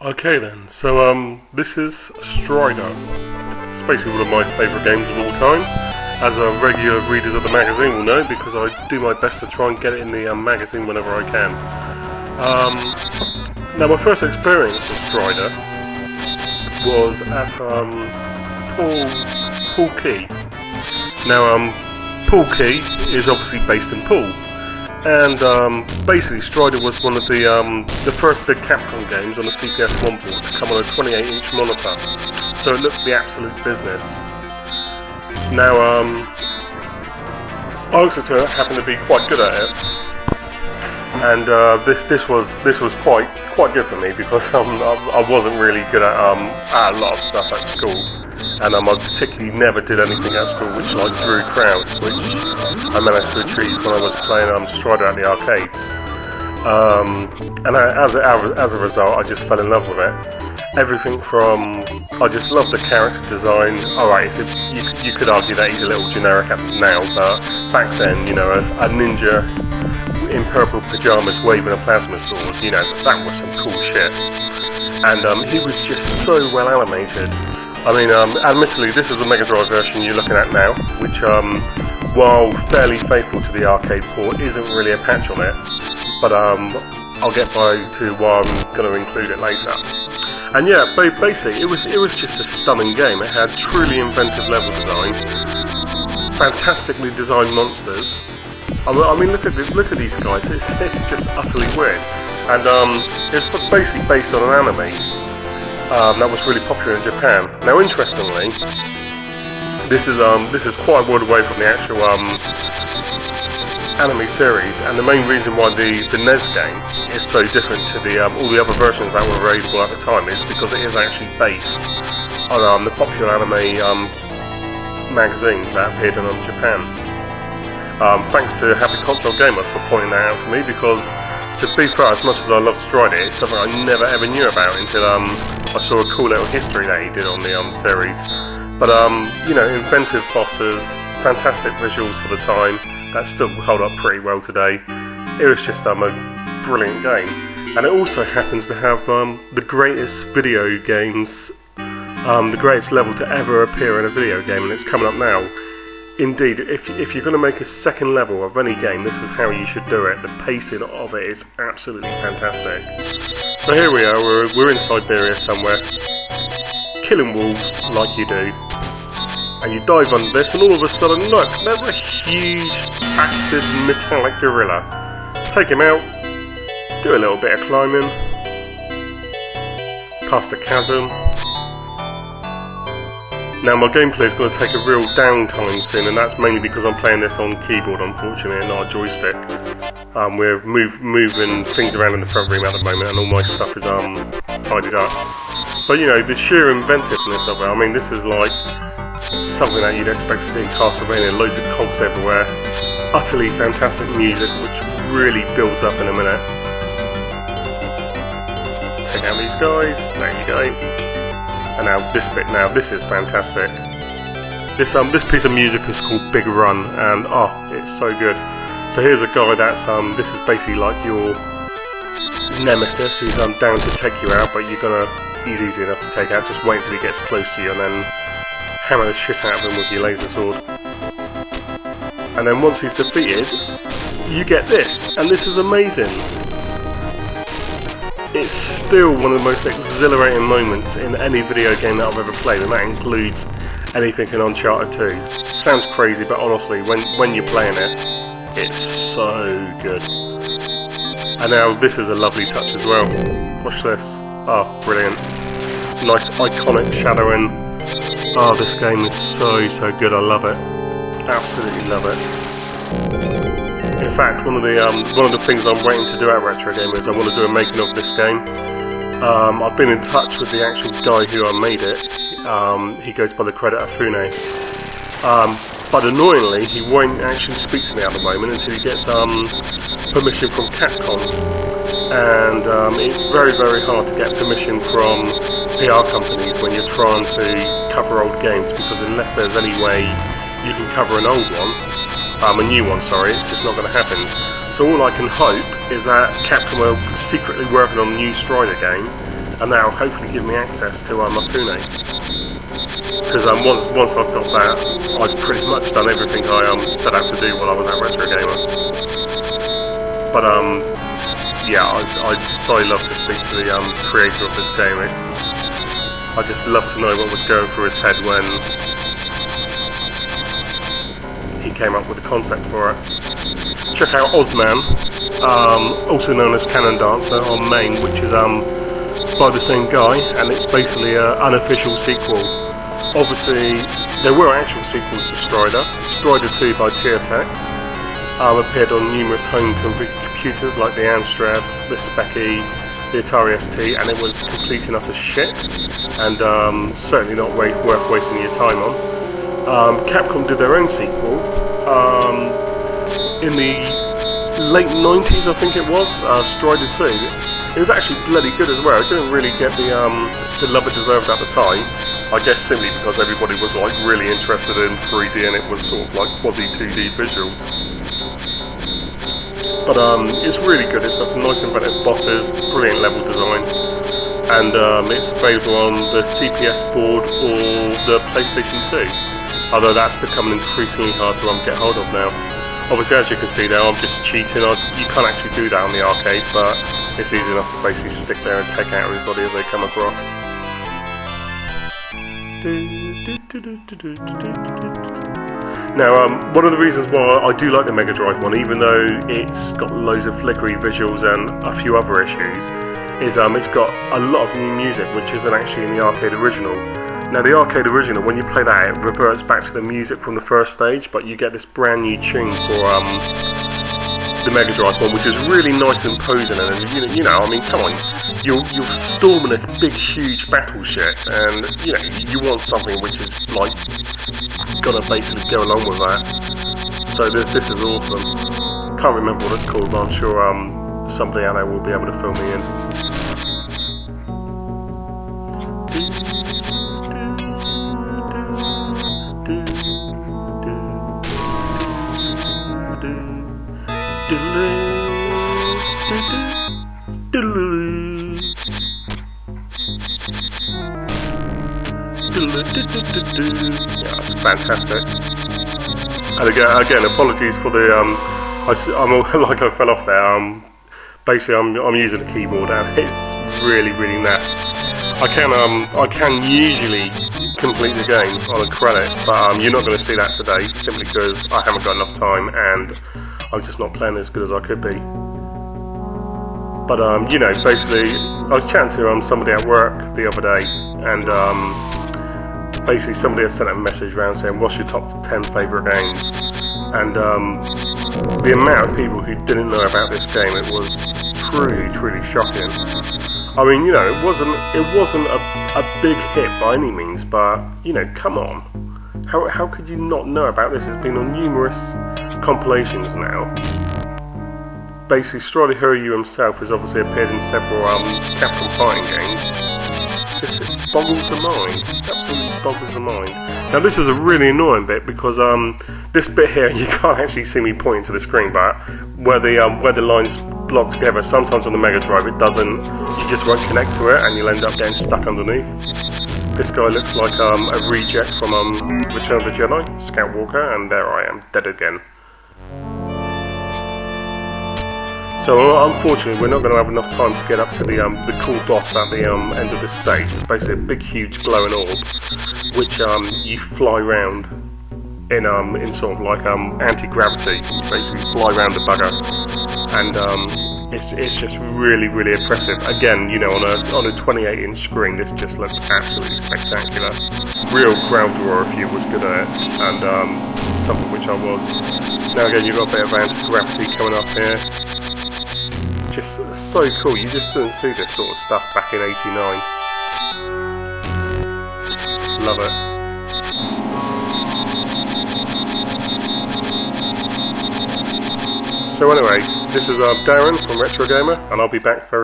Okay then, so this is Strider. It's basically one of my favourite games of all time, as regular readers of the magazine will know, because I do my best to try and get it in the magazine whenever I can. Now my first experience with Strider was at Pool Key. Now Pool Key is obviously based in Poole. And basically Strider was one of the first big Capcom games on the CPS 1 port to come on a 28-inch monitor, so it looked the absolute business. Now I also happened to be quite good at it, and this was quite good for me, because I wasn't really good at a lot of stuff at school. And I particularly never did anything at school which drew crowds, which I managed to achieve when I was playing Strider at the arcades. And as a result, I just fell in love with it. Everything from, I just love the character design. Alright, you could argue that he's a little generic now, but back then, you know, a ninja in purple pyjamas waving a plasma sword, you know, that was some cool shit. And he was just so well animated. I mean, admittedly, this is the Mega Drive version you're looking at now, which, while fairly faithful to the arcade port, isn't really a patch on it, but I'll get by to why I'm going to include it later. And yeah, basically, it was just a stunning game. It had truly inventive level design, fantastically designed monsters. I mean, look at these guys. It's just utterly weird, and it's basically based on an anime. That was really popular in Japan. Now, interestingly, this is quite a word away from the actual anime series, and the main reason why the NES game is so different to all the other versions that were available at the time is because it is actually based on the popular anime magazine that appeared in Japan. Thanks to Happy Console Gamer for pointing that out to me, because to be fair, as much as I love Strider, it's something I never ever knew about until I saw a cool little history that he did on the series. But you know, inventive bosses, fantastic visuals for the time that still hold up pretty well today. It was just a brilliant game, and it also happens to have the greatest video games, the greatest level to ever appear in a video game, and it's coming up now. Indeed, if you're going to make a second level of any game, this is how you should do it. The pacing of it is absolutely fantastic. So here we are, we're in Siberia somewhere, killing wolves like you do, and you dive under this, and all of a sudden, look, there's a huge, active, metallic gorilla. Take him out, do a little bit of climbing, past a chasm. Now my gameplay is going to take a real downtime soon, and that's mainly because I'm playing this on keyboard, unfortunately, and not a joystick. We're moving things around in the front room at the moment, and all my stuff is tidied up. But you know, the sheer inventiveness of it, I mean, this is like something that you'd expect to see in Castlevania, loads of cogs everywhere, utterly fantastic music, which really builds up in a minute. Check out these guys, there you go. And now this bit, this is fantastic. This piece of music is called Big Run, and oh, it's so good. So here's a guy that's this is basically like your nemesis, who's down to take you out, but he's easy enough to take out. Just wait until he gets close to you, and then hammer the shit out of him with your laser sword. And then once he's defeated, you get this, and this is amazing. It's still one of the most exhilarating moments in any video game that I've ever played, and that includes anything in Uncharted 2. Sounds crazy, but honestly, when you're playing it, it's so good. And now this is a lovely touch as well. Watch this. Oh, brilliant. Nice iconic shadowing. Oh, this game is so good. I love it. Absolutely love it. In fact, one of the things I'm waiting to do at Retro Gamer is I want to do a making of this game. I've been in touch with the actual guy who made it. He goes by the credit Afune. But annoyingly, he won't actually speak to me at the moment until he gets permission from Capcom. And it's very hard to get permission from PR companies when you're trying to cover old games, because unless there's any way you can cover an old one, a new one, sorry, it's just not going to happen. So all I can hope is that Capcom are secretly working on a new Strider game, and that'll hopefully give me access to Mafune. Because once I've got that, I've pretty much done everything I set out to do while I was at Retro Gamer. But yeah, I love to speak to the creator of this game. I just love to know what was going through his head when he came up with the concept for it. Check out Ozman, also known as Cannon Dancer on Main, which is by the same guy, and it's basically an unofficial sequel. Obviously, there were actual sequels to Strider. Strider 2 by TSX appeared on numerous home computers like the Amstrad, the Speccy, the Atari ST, and it was complete and utter shit, and certainly not worth wasting your time on. Capcom did their own sequel in the late 90s, I think it was, Strider 2. It was actually bloody good as well. It didn't really get the love it deserved at the time. I guess simply because everybody was like really interested in 3D and it was sort of like quasi 2D visuals. But it's really good. It's got some nice inventive bosses, brilliant level design, and it's available on the CPS board or the PlayStation 2. Although that's becoming increasingly hard to get hold of now. Obviously, as you can see now, I'm just cheating. You can't actually do that on the arcade, but it's easy enough to basically stick there and take out everybody as they come across. Now, one of the reasons why I do like the Mega Drive one, even though it's got loads of flickery visuals and a few other issues, is it's got a lot of new music which isn't actually in the arcade original. Now, the arcade original, when you play that, it reverts back to the music from the first stage, but you get this brand new tune for the Mega Drive one, which is really nice and imposing, and you know, I mean, come on, you're storming a big, huge battleship, and you want something which is like gonna basically go along with that. So this is awesome. Can't remember what it's called, but I'm sure somebody out there will be able to fill me in. Yeah, it's fantastic. And again, apologies for the I'm like I fell off there. Basically, I'm using a keyboard and it's really naff. I can usually complete the game on a credit, but you're not going to see that today simply because I haven't got enough time and I'm just not playing as good as I could be. But basically, I was chatting to somebody at work the other day, and basically somebody had sent a message around saying, "What's your top 10 favourite games?" And the amount of people who didn't know about this game, it was truly shocking. I mean, it wasn't a big hit by any means, but come on, how could you not know about this? It's been on numerous compilations now. Basically, Strider Hiryu himself has obviously appeared in several Capcom fighting games. This boggles the mind. Absolutely boggles the mind. Now, this is a really annoying bit because this bit here, you can't actually see me pointing to the screen, but where the lines block together, sometimes on the Mega Drive it doesn't. You just won't connect to it, and you'll end up getting stuck underneath. This guy looks like a reject from Return of the Jedi, Scout Walker, and there I am, dead again. So unfortunately, we're not going to have enough time to get up to the cool boss at the end of this stage. It's basically a big, huge glowing orb, which you fly around in sort of like anti-gravity. You basically fly around the bugger, and it's just really impressive. Again, on a 28-inch screen, this just looks absolutely spectacular. Real crowd drawer if you was good at it, and something which I was. Now again, you've got a bit of anti-gravity coming up here. Just so cool, you just didn't see this sort of stuff back in '89. Love it. So anyway, this is Darren from Retro Gamer, and I'll be back very